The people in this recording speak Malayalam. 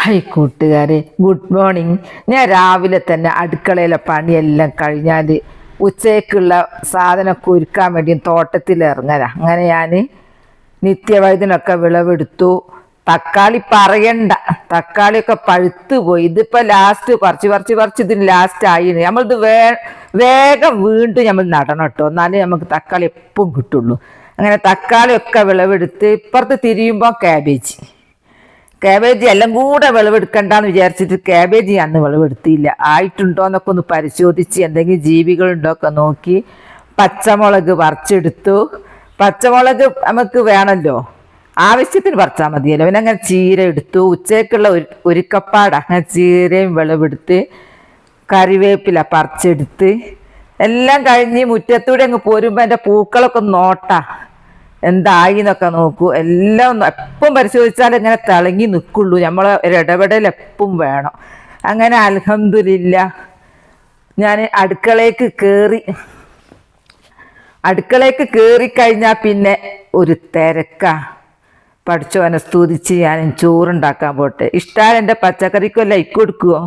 ഹൈ കൂട്ടുകാരെ, ഗുഡ് മോർണിംഗ്. ഞാൻ രാവിലെ തന്നെ അടുക്കളയിലെ പണിയെല്ലാം കഴിഞ്ഞാൽ ഉച്ചയ്ക്കുള്ള സാധനമൊക്കെ ഒരുക്കാൻ വേണ്ടി തോട്ടത്തിൽ ഇറങ്ങല. അങ്ങനെ ഞാൻ നിത്യവൈദ്യനൊക്കെ വിളവെടുത്തു. തക്കാളി പറയണ്ട, തക്കാളിയൊക്കെ പഴുത്ത് പോയി. ഇതിപ്പോൾ ലാസ്റ്റ് പറിച്ച് ഇതിന് ലാസ്റ്റ് ആയി. നമ്മളിത് വേഗം വീണ്ടും നമ്മൾ നടണം കേട്ടോ, എന്നാലേ നമുക്ക് തക്കാളി എപ്പം കിട്ടുള്ളൂ. അങ്ങനെ തക്കാളിയൊക്കെ വിളവെടുത്ത് ഇപ്പുറത്ത് തിരിയുമ്പോൾ ക്യാബേജ് എല്ലാം കൂടെ വിളവെടുക്കണ്ടെന്ന് വിചാരിച്ചിട്ട് ക്യാബേജ് അന്ന് വിളവെടുത്തില്ല. ആയിട്ടുണ്ടോ എന്നൊക്കെ ഒന്ന് പരിശോധിച്ച് എന്തെങ്കിലും ജീവികളുണ്ടോ ഒക്കെ നോക്കി പച്ചമുളക് പറിച്ചെടുത്തു. പച്ചമുളക് നമുക്ക് വേണമല്ലോ, ആവശ്യത്തിന് പറിച്ചാൽ മതിയല്ലോ. പിന്നെ അങ്ങനെ ചീര എടുത്തു. ഉച്ചയ്ക്കുള്ള ഒരു കപ്പാട് അങ്ങനെ ചീരയും വിളവെടുത്ത് കറിവേപ്പില പറിച്ചെടുത്ത് എല്ലാം കഴിഞ്ഞ് മുറ്റത്തൂടെ അങ്ങ് പോരുമ്പോൾ എൻ്റെ പൂക്കളൊക്കെ നോട്ടാ എന്തായി എന്നൊക്കെ നോക്കൂ. എല്ലാം എപ്പം പരിശോധിച്ചാൽ ഇങ്ങനെ തിളങ്ങി നിൽക്കുള്ളൂ. നമ്മളെ ഒരു ഇടപെടൽ എപ്പം വേണം. അങ്ങനെ അൽഹംദുലില്ലാ ഞാൻ അടുക്കളയ്ക്ക് കയറിക്കഴിഞ്ഞാൽ പിന്നെ ഒരു തിരക്കാ. പഠിച്ചോനെ സ്തുതിച്ച് ഞാൻ ചോറുണ്ടാക്കാൻ പോട്ടെ. ഇഷ്ടാൽ എൻ്റെ പച്ചക്കറിക്കെല്ലാം ഇക്കൊടുക്കുമോ?